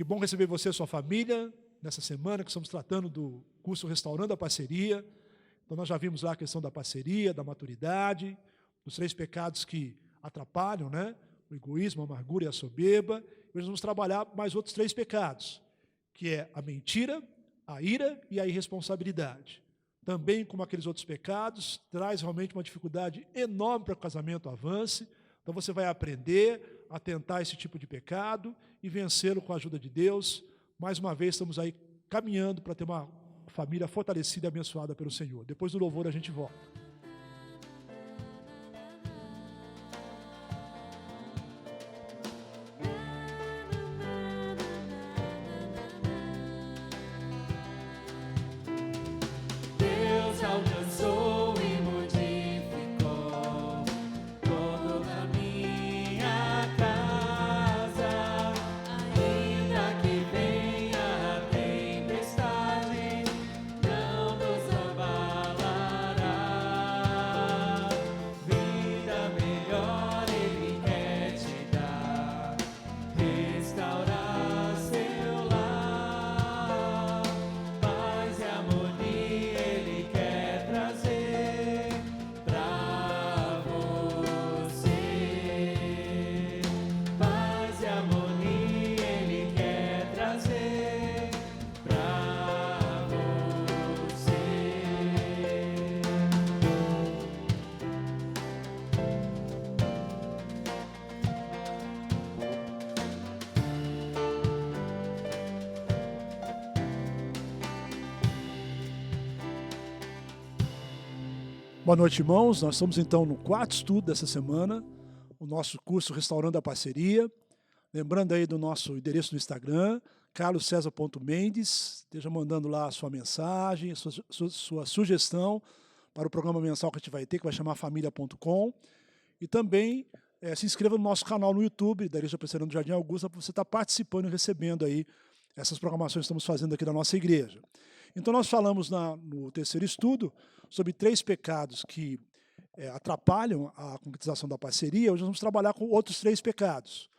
Que bom receber você e sua família nessa semana que estamos tratando do curso Restaurando a Parceria. Então nós já vimos lá a questão da parceria, da maturidade, dos 3 pecados que atrapalham, né? O egoísmo, a amargura e a soberba. Hoje vamos trabalhar mais outros 3 pecados, que é a mentira, a ira e a irresponsabilidade. Também, como aqueles outros pecados, traz realmente uma dificuldade enorme para que o casamento avance. Então você vai aprender a tentar esse tipo de pecado e vencê-lo com a ajuda de Deus. Mais uma vez estamos aí caminhando para ter uma família fortalecida e abençoada pelo Senhor. Depois do louvor a gente volta. Deus alcançou e modificou todo na minha casa. Ainda que venha a tempestade, não nos abalará. Vida melhor Ele quer te dar, restaurar seu lar. Paz e harmonia Ele quer trazer pra você. Paz e harmonia Ele quer trazer pra você. Boa noite, irmãos. Nós estamos então no 4º estudo dessa semana, o nosso curso Restaurando a Parceria. Lembrando aí do nosso endereço no Instagram, carloscesar.mendes. Esteja mandando lá a sua mensagem, a sua sugestão para o programa mensal que a gente vai ter, que vai chamar família.com. E também se inscreva no nosso canal no YouTube, da Igreja Presbiteriana do Jardim Augusta, para você estar participando e recebendo aí essas programações que estamos fazendo aqui da nossa igreja. Então nós falamos no 3º estudo sobre 3 pecados que atrapalham a concretização da parceria. Hoje nós vamos trabalhar com outros 3 pecados.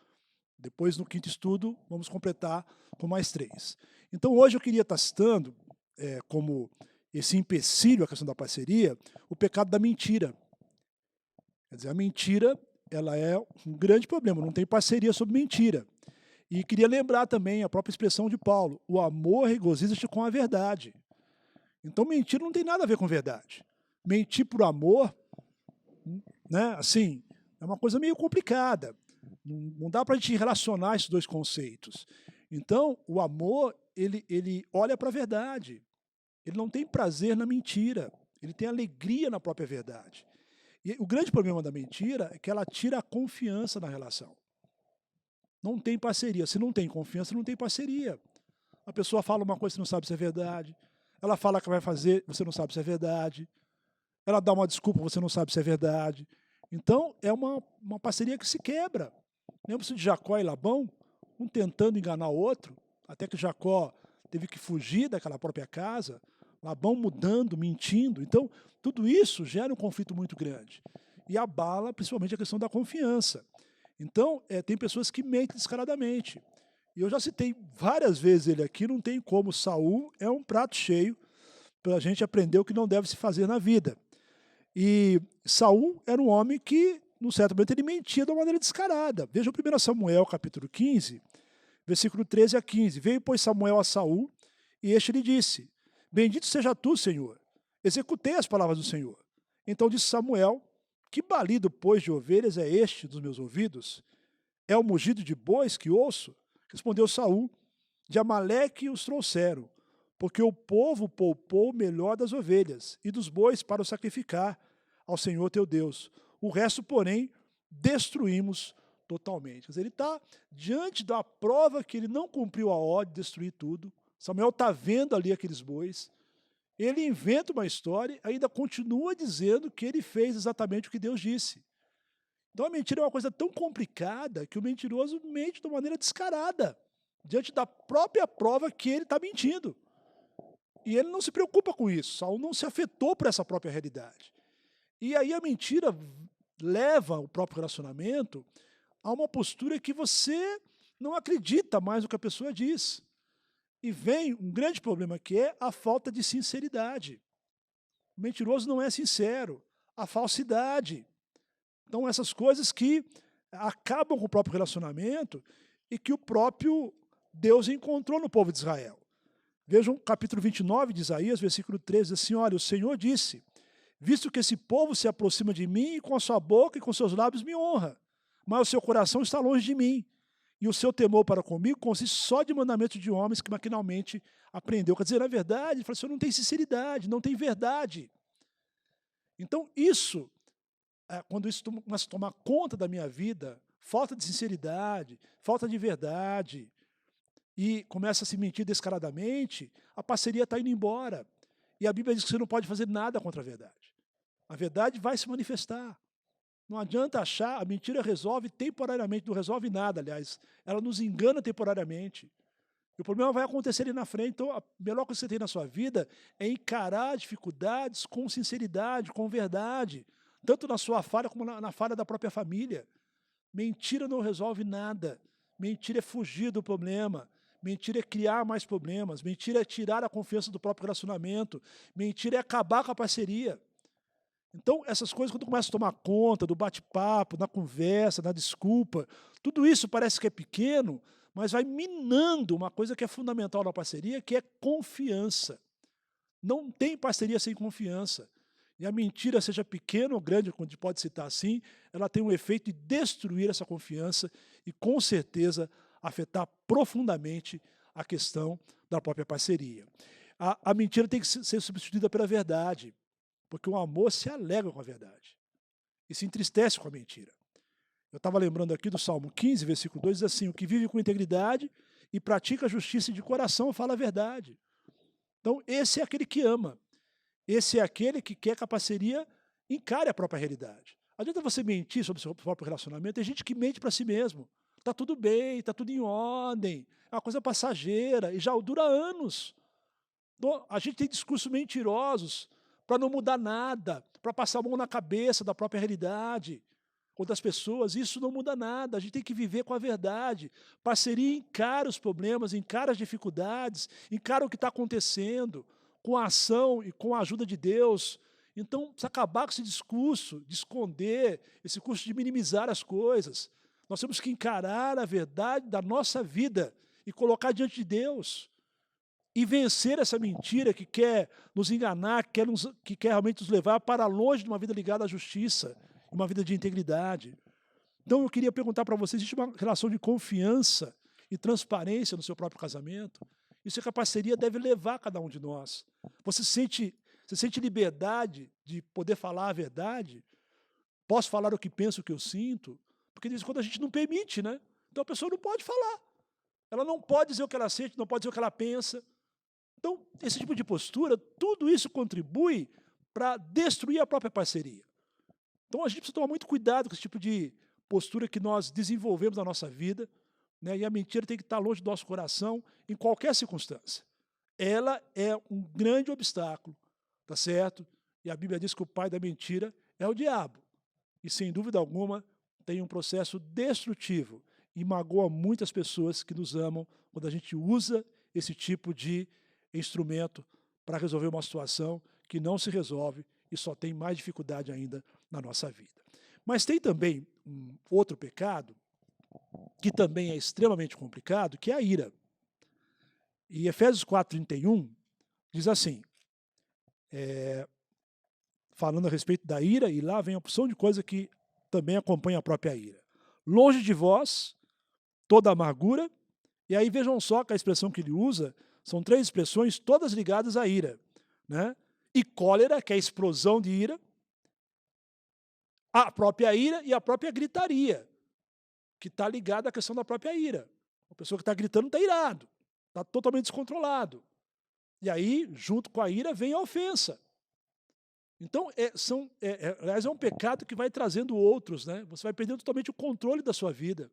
Depois, no 5º estudo, vamos completar com mais 3. Então hoje eu queria estar citando, como esse empecilho à questão da parceria, o pecado da mentira. Quer dizer, a mentira ela é um grande problema, não tem parceria sobre mentira. E queria lembrar também a própria expressão de Paulo: o amor regozija-se com a verdade. Então, mentira não tem nada a ver com verdade. Mentir por amor, né, assim, é uma coisa meio complicada. Não dá para a gente relacionar esses 2 conceitos. Então, o amor, ele olha para a verdade. Ele não tem prazer na mentira. Ele tem alegria na própria verdade. E o grande problema da mentira é que ela tira a confiança na relação. Não tem parceria. Se não tem confiança, não tem parceria. A pessoa fala uma coisa, você não sabe se é verdade. Ela fala que vai fazer, você não sabe se é verdade. Ela dá uma desculpa, você não sabe se é verdade. Então, é uma parceria que se quebra. Lembra-se de Jacó e Labão, um tentando enganar o outro, até que Jacó teve que fugir daquela própria casa, Labão mudando, mentindo. Então, tudo isso gera um conflito muito grande. E abala, principalmente, a questão da confiança. Então, tem pessoas que mentem descaradamente. E eu já citei várias vezes ele aqui, não tem como. Saul é um prato cheio para a gente aprender o que não deve se fazer na vida. E Saul era um homem que, num certo momento, ele mentia de uma maneira descarada. Veja o 1 Samuel, capítulo 15, versículo 13 a 15. Veio, pois, Samuel a Saul, e este lhe disse: Bendito seja tu, Senhor. Executei as palavras do Senhor. Então disse Samuel: Que balido, pois, de ovelhas é este dos meus ouvidos? É o mugido de bois que ouço? Respondeu Saul: De Amaleque os trouxeram, porque o povo poupou o melhor das ovelhas e dos bois para o sacrificar ao Senhor teu Deus. O resto, porém, destruímos totalmente. Quer dizer, ele está diante da prova que ele não cumpriu a ordem de destruir tudo. Samuel está vendo ali aqueles bois. Ele inventa uma história, ainda continua dizendo que ele fez exatamente o que Deus disse. Então a mentira é uma coisa tão complicada que o mentiroso mente de uma maneira descarada, diante da própria prova que ele está mentindo. E ele não se preocupa com isso. Saul não se afetou por essa própria realidade. E aí a mentira leva o próprio relacionamento a uma postura que você não acredita mais no que a pessoa diz. E vem um grande problema que é a falta de sinceridade. O mentiroso não é sincero, a falsidade. Então, essas coisas que acabam com o próprio relacionamento e que o próprio Deus encontrou no povo de Israel. Vejam o capítulo 29 de Isaías, versículo 13, diz assim, olha, o Senhor disse, visto que esse povo se aproxima de mim e com a sua boca e com seus lábios me honra, mas o seu coração está longe de mim, e o seu temor para comigo consiste só de mandamentos de homens que maquinalmente aprendeu. Quer dizer, na verdade, ele fala assim, não tem sinceridade, não tem verdade. Então, isso, quando isso começa a tomar conta da minha vida, falta de sinceridade, falta de verdade, e começa a se mentir descaradamente, a parceria está indo embora. E a Bíblia diz que você não pode fazer nada contra a verdade. A verdade vai se manifestar. Não adianta achar, a mentira resolve temporariamente, não resolve nada, aliás. Ela nos engana temporariamente. E o problema vai acontecer ali na frente. Então, a melhor coisa que você tem na sua vida é encarar dificuldades com sinceridade, com verdade. Tanto na sua falha como na falha da própria família. Mentira não resolve nada. Mentira é fugir do problema. Mentira é criar mais problemas. Mentira é tirar a confiança do próprio relacionamento. Mentira é acabar com a parceria. Então, essas coisas, quando começam a tomar conta do bate-papo, na conversa, na desculpa, tudo isso parece que é pequeno, mas vai minando uma coisa que é fundamental na parceria, que é confiança. Não tem parceria sem confiança. E a mentira, seja pequena ou grande, como a gente pode citar assim, ela tem um efeito de destruir essa confiança e, com certeza, afetar profundamente a questão da própria parceria. A mentira tem que ser substituída pela verdade. Porque o amor se alegra com a verdade e se entristece com a mentira. Eu estava lembrando aqui do Salmo 15, versículo 2, diz assim, o que vive com integridade e pratica a justiça de coração fala a verdade. Então, esse é aquele que ama. Esse é aquele que quer que a parceria encare a própria realidade. Não adianta você mentir sobre o seu próprio relacionamento, tem gente que mente para si mesmo. Está tudo bem, está tudo em ordem, é uma coisa passageira e já dura anos. Então, a gente tem discursos mentirosos, para não mudar nada, para passar a mão na cabeça da própria realidade ou das pessoas, isso não muda nada, a gente tem que viver com a verdade. Parceria encara os problemas, encara as dificuldades, encara o que está acontecendo, com a ação e com a ajuda de Deus. Então, precisa acabar com esse discurso de esconder, esse discurso de minimizar as coisas. Nós temos que encarar a verdade da nossa vida e colocar diante de Deus. E vencer essa mentira que quer nos enganar, que quer realmente nos levar para longe de uma vida ligada à justiça, uma vida de integridade. Então eu queria perguntar para vocês, existe uma relação de confiança e transparência no seu próprio casamento? Isso é que a parceria deve levar cada um de nós. Você sente liberdade de poder falar a verdade? Posso falar o que penso, o que eu sinto? Porque de vez em quando a gente não permite, né? Então a pessoa não pode falar. Ela não pode dizer o que ela sente, não pode dizer o que ela pensa. Então, esse tipo de postura, tudo isso contribui para destruir a própria parceria. Então, a gente precisa tomar muito cuidado com esse tipo de postura que nós desenvolvemos na nossa vida, né? E a mentira tem que estar longe do nosso coração em qualquer circunstância. Ela é um grande obstáculo, tá certo? E a Bíblia diz que o pai da mentira é o diabo. E, sem dúvida alguma, tem um processo destrutivo e magoa muitas pessoas que nos amam quando a gente usa esse tipo de instrumento para resolver uma situação que não se resolve e só tem mais dificuldade ainda na nossa vida. Mas tem também um outro pecado, que também é extremamente complicado, que é a ira. E Efésios 4:31 diz assim, falando a respeito da ira, e lá vem a opção de coisa que também acompanha a própria ira. Longe de vós toda amargura, e aí vejam só que a expressão que ele usa são 3 expressões, todas ligadas à ira, né? E cólera, que é a explosão de ira, a própria ira e a própria gritaria, que está ligada à questão da própria ira. A pessoa que está gritando está irado, está totalmente descontrolado. E aí, junto com a ira, vem a ofensa. Então, aliás, é um pecado que vai trazendo outros, né? Você vai perdendo totalmente o controle da sua vida.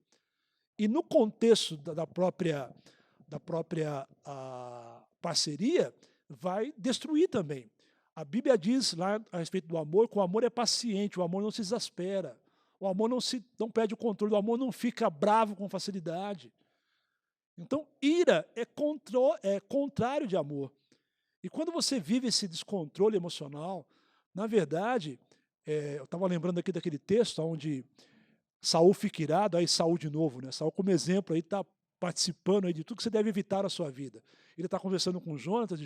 E no contexto da própria parceria, vai destruir também. A Bíblia diz lá a respeito do amor, que o amor é paciente, o amor não se exaspera, o amor não perde o controle, o amor não fica bravo com facilidade. Então, ira é contrário de amor. E quando você vive esse descontrole emocional, na verdade, eu estava lembrando aqui daquele texto onde Saul fica irado, aí Saul de novo, né? Saul como exemplo aí está participando aí de tudo que você deve evitar na sua vida. Ele está conversando com Jonatas, e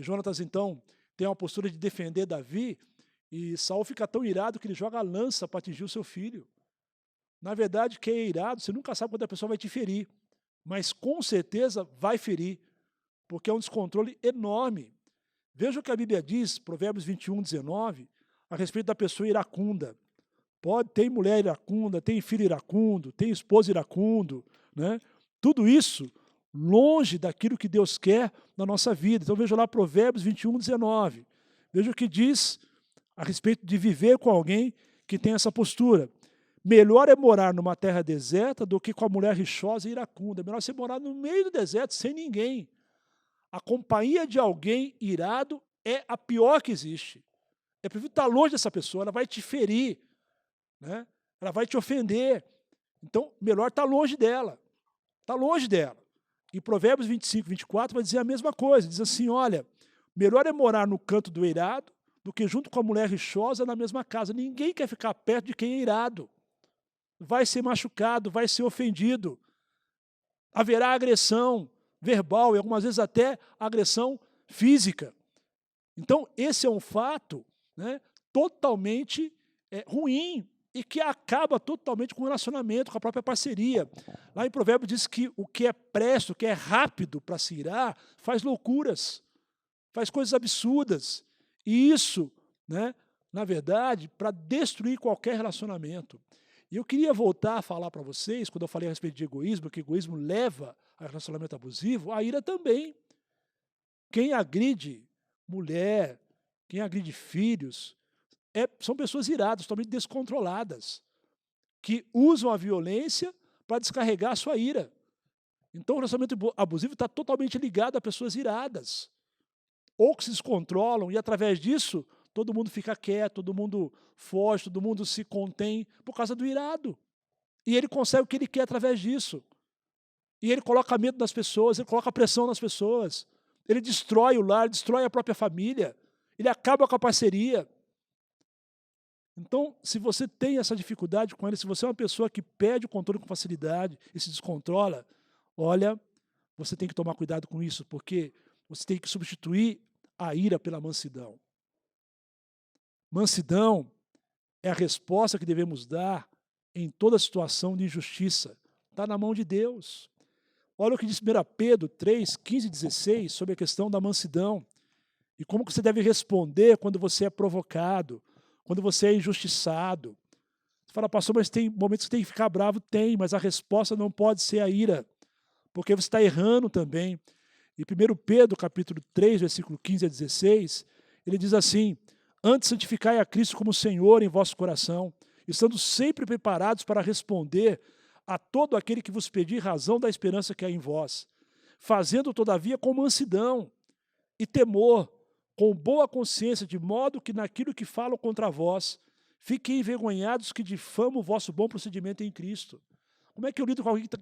Jonatas então tem uma postura de defender Davi, e Saul fica tão irado que ele joga a lança para atingir o seu filho. Na verdade, quem é irado, você nunca sabe quando a pessoa vai te ferir, mas com certeza vai ferir, porque é um descontrole enorme. Veja o que a Bíblia diz, Provérbios 21:19, a respeito da pessoa iracunda. Tem mulher iracunda, tem filho iracundo, tem esposo iracundo, né? Tudo isso longe daquilo que Deus quer na nossa vida. Então veja lá Provérbios 21:19. Veja o que diz a respeito de viver com alguém que tem essa postura. Melhor é morar numa terra deserta do que com a mulher rixosa e iracunda. É melhor você morar no meio do deserto, sem ninguém. A companhia de alguém irado é a pior que existe. É preciso estar longe dessa pessoa, ela vai te ferir, né? Ela vai te ofender. Então, melhor estar longe dela. Está longe dela. E Provérbios 25:24 vai dizer a mesma coisa. Diz assim, olha, melhor é morar no canto do irado do que junto com a mulher rixosa na mesma casa. Ninguém quer ficar perto de quem é irado. Vai ser machucado, vai ser ofendido. Haverá agressão verbal e algumas vezes até agressão física. Então, esse é um fato, né, totalmente ruim e que acaba totalmente com o relacionamento, com a própria parceria. Lá em Provérbios diz que o que é presto, o que é rápido para se irar, faz loucuras, faz coisas absurdas. E isso, né, na verdade, para destruir qualquer relacionamento. E eu queria voltar a falar para vocês, quando eu falei a respeito de egoísmo, que egoísmo leva a relacionamento abusivo, a ira também. Quem agride mulher, quem agride filhos, são pessoas iradas, totalmente descontroladas, que usam a violência para descarregar a sua ira. Então, o relacionamento abusivo está totalmente ligado a pessoas iradas, ou que se descontrolam, e através disso, todo mundo fica quieto, todo mundo foge, todo mundo se contém por causa do irado. E ele consegue o que ele quer através disso. E ele coloca medo nas pessoas, ele coloca pressão nas pessoas. Ele destrói o lar, destrói a própria família. Ele acaba com a parceria. Então, se você tem essa dificuldade com ele, se você é uma pessoa que perde o controle com facilidade e se descontrola, olha, você tem que tomar cuidado com isso, porque você tem que substituir a ira pela mansidão. Mansidão é a resposta que devemos dar em toda situação de injustiça. Está na mão de Deus. Olha o que diz 1 Pedro 3, 15 e 16 sobre a questão da mansidão. E como que você deve responder quando você é provocado, quando você é injustiçado. Você fala, pastor, mas tem momentos que você tem que ficar bravo? Tem, mas a resposta não pode ser a ira, porque você está errando também. E 1 Pedro, capítulo 3, versículo 15 a 16, ele diz assim, antes santificai a Cristo como Senhor em vosso coração, estando sempre preparados para responder a todo aquele que vos pedir razão da esperança que há em vós, fazendo, todavia, com mansidão e temor, com boa consciência, de modo que naquilo que falam contra vós, fiquem envergonhados que difamam o vosso bom procedimento em Cristo. Como é que eu lido com alguém que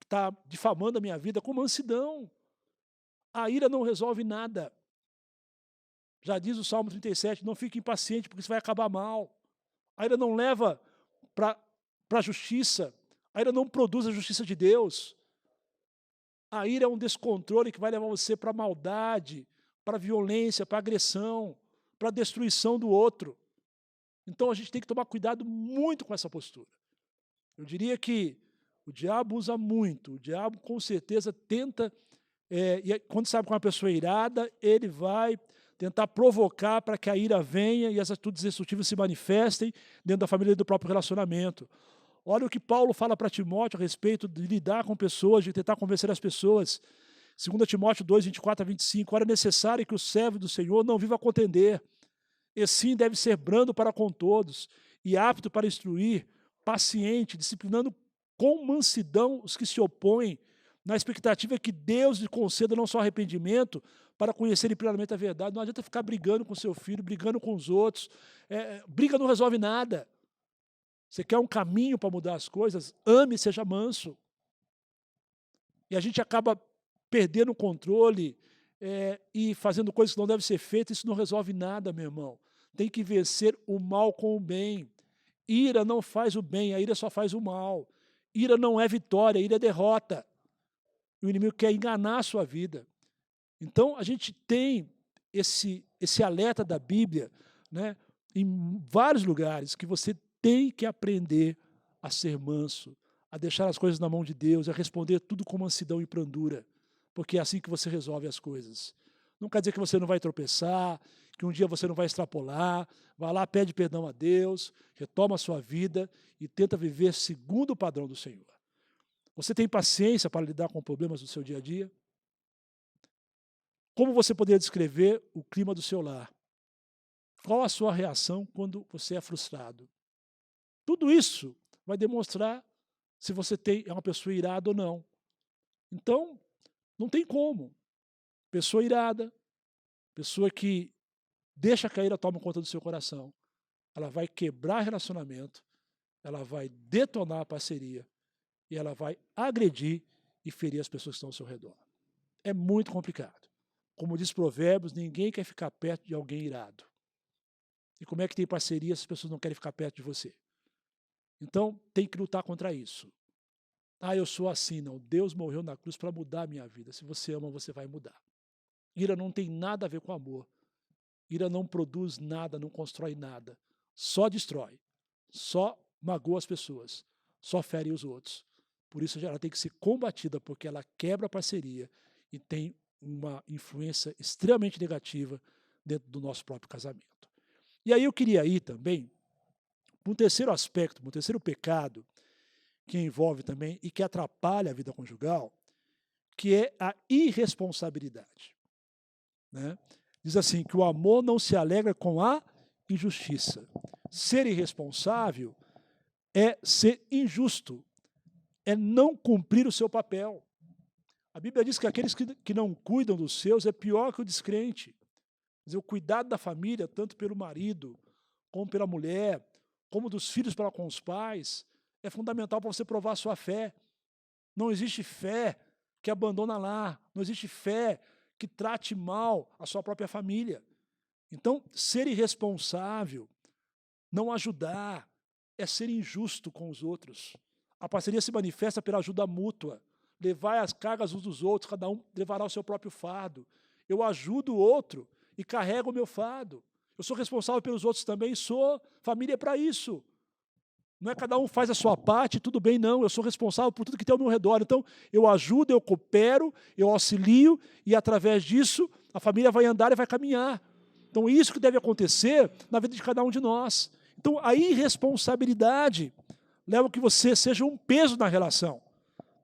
está difamando a minha vida? Com mansidão. A ira não resolve nada. Já diz o Salmo 37, não fique impaciente, porque isso vai acabar mal. A ira não leva para a justiça. A ira não produz a justiça de Deus. A ira é um descontrole que vai levar você para a maldade, para a violência, para a agressão, para a destruição do outro. Então a gente tem que tomar cuidado muito com essa postura. Eu diria que o diabo usa muito, o diabo com certeza tenta, e quando sabe que uma pessoa é irada, ele vai tentar provocar para que a ira venha e as atitudes destrutivas se manifestem dentro da família e do próprio relacionamento. Olha o que Paulo fala para Timóteo a respeito de lidar com pessoas, de tentar convencer as pessoas. 2 Timóteo 2, 24 a 25, ora é necessário que o servo do Senhor não viva a contender, e sim deve ser brando para com todos, e apto para instruir, paciente, disciplinando com mansidão os que se opõem, na expectativa que Deus lhe conceda não só arrependimento, para conhecerem plenamente a verdade. Não adianta ficar brigando com seu filho, brigando com os outros. Briga não resolve nada. Você quer um caminho para mudar as coisas? Ame e seja manso. E a gente acaba perdendo o controle e fazendo coisas que não devem ser feitas. Isso não resolve nada, meu irmão. Tem que vencer o mal com o bem. Ira não faz o bem, a ira só faz o mal. Ira não é vitória, ira é derrota. O inimigo quer enganar a sua vida. Então, a gente tem esse alerta da Bíblia, né, em vários lugares, que você tem que aprender a ser manso, a deixar as coisas na mão de Deus, a responder tudo com mansidão e brandura, porque é assim que você resolve as coisas. Não quer dizer que você não vai tropeçar, que um dia você não vai extrapolar. Vai lá, pede perdão a Deus, retoma a sua vida e tenta viver segundo o padrão do Senhor. Você tem paciência para lidar com problemas do seu dia a dia? Como você poderia descrever o clima do seu lar? Qual a sua reação quando você é frustrado? Tudo isso vai demonstrar se você é uma pessoa irada ou não. Então, não tem como. Pessoa irada, pessoa que deixa cair a toma conta do seu coração, ela vai quebrar relacionamento, ela vai detonar a parceria e ela vai agredir e ferir as pessoas que estão ao seu redor. É muito complicado. Como diz Provérbios, ninguém quer ficar perto de alguém irado. E como é que tem parceria se as pessoas não querem ficar perto de você? Então, tem que lutar contra isso. Ah, eu sou assim. Não, Deus morreu na cruz para mudar a minha vida. Se você ama, você vai mudar. Ira não tem nada a ver com amor. Ira não produz nada, não constrói nada. Só destrói. Só magoa as pessoas. Só fere os outros. Por isso ela tem que ser combatida, porque ela quebra a parceria e tem uma influência extremamente negativa dentro do nosso próprio casamento. E aí eu queria ir também para um terceiro aspecto, um terceiro pecado que envolve também e que atrapalha a vida conjugal, que é a irresponsabilidade. Né? Diz assim, que o amor não se alegra com a injustiça. Ser irresponsável é ser injusto, é não cumprir o seu papel. A Bíblia diz que aqueles que não cuidam dos seus é pior que o descrente. Quer dizer, o cuidado da família, tanto pelo marido, como pela mulher, como dos filhos para com os pais, é fundamental para você provar a sua fé. Não existe fé que abandona lá, não existe fé que trate mal a sua própria família. Então, ser irresponsável, não ajudar, é ser injusto com os outros. A parceria se manifesta pela ajuda mútua, levar as cargas uns dos outros, cada um levará o seu próprio fardo. Eu ajudo o outro e carrego o meu fardo. Eu sou responsável pelos outros também, sou. Família é para isso. Não é cada um faz a sua parte, tudo bem, não. Eu sou responsável por tudo que tem ao meu redor. Então, eu ajudo, eu coopero, eu auxilio, e através disso, a família vai andar e vai caminhar. Então, isso que deve acontecer na vida de cada um de nós. Então, a irresponsabilidade leva a que você seja um peso na relação.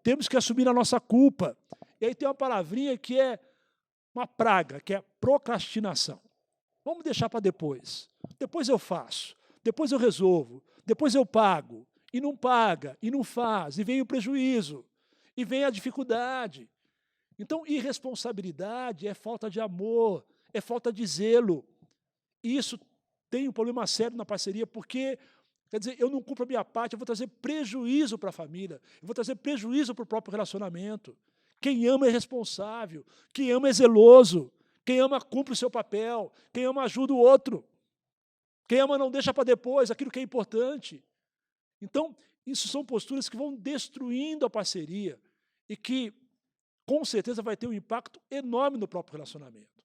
Temos que assumir a nossa culpa. E aí tem uma palavrinha que é uma praga, que é procrastinação. Vamos deixar para depois. Depois eu faço, depois eu resolvo, depois eu pago. E não paga, e não faz, e vem o prejuízo, e vem a dificuldade. Então, irresponsabilidade é falta de amor, é falta de zelo. E isso tem um problema sério na parceria, porque, quer dizer, eu não cumpro a minha parte, eu vou trazer prejuízo para a família, eu vou trazer prejuízo para o próprio relacionamento. Quem ama é responsável, quem ama é zeloso, quem ama cumpre o seu papel, quem ama ajuda o outro. Quem ama não deixa para depois aquilo que é importante. Então, isso são posturas que vão destruindo a parceria e que, com certeza, vai ter um impacto enorme no próprio relacionamento.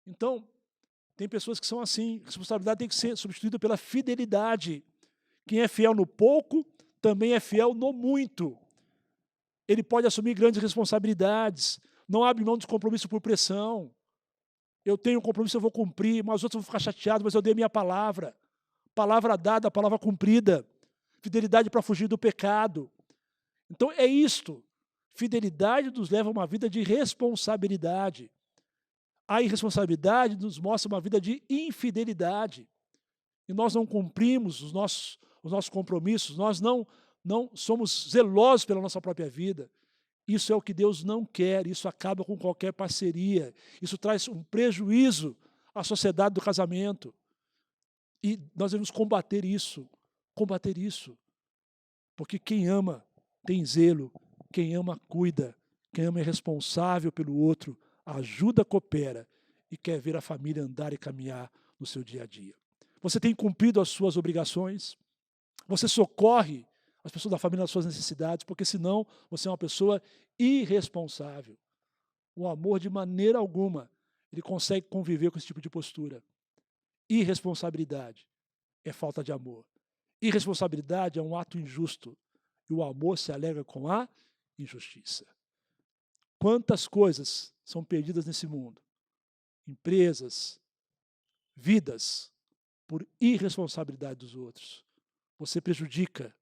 Então, tem pessoas que são assim. A responsabilidade tem que ser substituída pela fidelidade. Quem é fiel no pouco, também é fiel no muito. Ele pode assumir grandes responsabilidades, não abre mão dos compromissos por pressão. Eu tenho um compromisso, eu vou cumprir, mas os outros vão ficar chateados, mas eu dei a minha palavra. Palavra dada, palavra cumprida. Fidelidade para fugir do pecado. Então, é isto. Fidelidade nos leva a uma vida de responsabilidade. A irresponsabilidade nos mostra uma vida de infidelidade. E nós não cumprimos os nossos compromissos, nós não somos zelosos pela nossa própria vida. Isso é o que Deus não quer, isso acaba com qualquer parceria. Isso traz um prejuízo à sociedade do casamento. E nós devemos combater isso. Porque quem ama tem zelo, quem ama cuida, Quem ama é responsável pelo outro, ajuda, coopera e quer ver a família andar e caminhar no seu dia a dia. Você tem cumprido as suas obrigações? Você socorre as pessoas da família nas suas necessidades, porque senão você é uma pessoa irresponsável. O amor, de maneira alguma, ele consegue conviver com esse tipo de postura. Irresponsabilidade é falta de amor. Irresponsabilidade é um ato injusto. E o amor se alega com a injustiça. Quantas coisas são perdidas nesse mundo? Empresas, vidas, por irresponsabilidade dos outros. Você prejudica,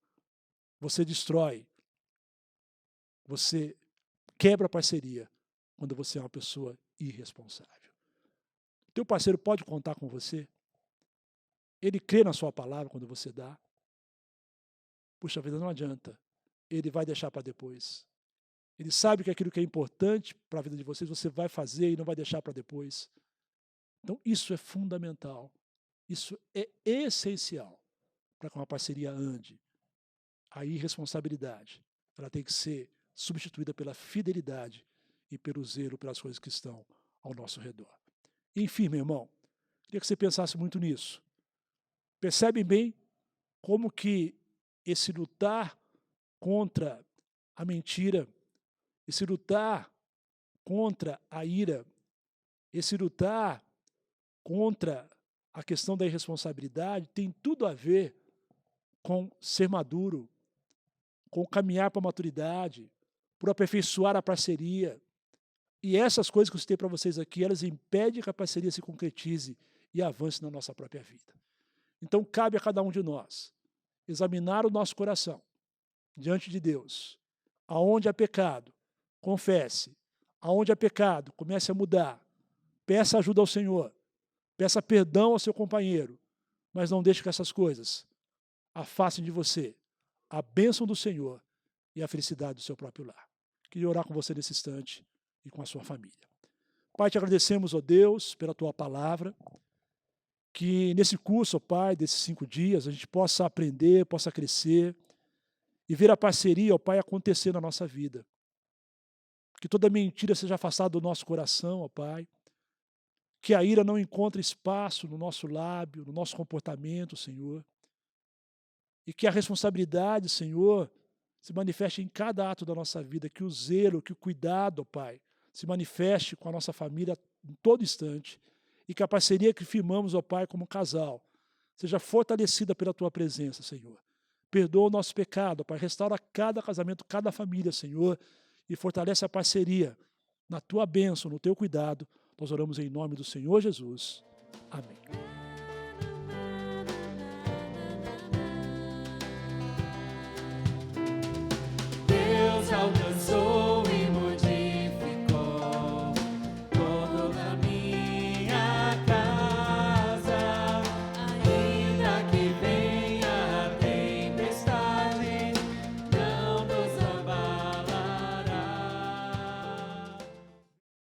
você destrói, você quebra a parceria quando você é uma pessoa irresponsável. O teu parceiro pode contar com você? Ele crê na sua palavra quando você dá? Puxa vida, não adianta. Ele vai deixar para depois. Ele sabe que aquilo que é importante para a vida de vocês, você vai fazer e não vai deixar para depois. Então, isso é fundamental. Isso é essencial para que uma parceria ande. A irresponsabilidade, ela tem que ser substituída pela fidelidade e pelo zelo pelas coisas que estão ao nosso redor. Enfim, meu irmão, queria que você pensasse muito nisso. Percebem bem como que esse lutar contra a mentira, esse lutar contra a ira, esse lutar contra a questão da irresponsabilidade tem tudo a ver com ser maduro, com caminhar para a maturidade, por aperfeiçoar a parceria. E essas coisas que eu citei para vocês aqui, elas impedem que a parceria se concretize e avance na nossa própria vida. Então, cabe a cada um de nós examinar o nosso coração diante de Deus. Aonde há pecado, confesse. Aonde há pecado, comece a mudar. Peça ajuda ao Senhor. Peça perdão ao seu companheiro. Mas não deixe que essas coisas afastem de você a bênção do Senhor e a felicidade do seu próprio lar. Queria orar com você nesse instante e com a sua família. Pai, te agradecemos, ó Deus, pela tua palavra, que nesse curso, ó Pai, desses 5 dias, a gente possa aprender, possa crescer e ver a parceria, ó Pai, acontecer na nossa vida. Que toda mentira seja afastada do nosso coração, ó Pai. Que a ira não encontre espaço no nosso lábio, no nosso comportamento, Senhor. E que a responsabilidade, Senhor, se manifeste em cada ato da nossa vida. Que o zelo, que o cuidado, ó Pai, se manifeste com a nossa família em todo instante. E que a parceria que firmamos, ó Pai, como casal, seja fortalecida pela Tua presença, Senhor. Perdoa o nosso pecado, ó Pai. Restaura cada casamento, cada família, Senhor. E fortalece a parceria na Tua bênção, no Teu cuidado. Nós oramos em nome do Senhor Jesus. Amém.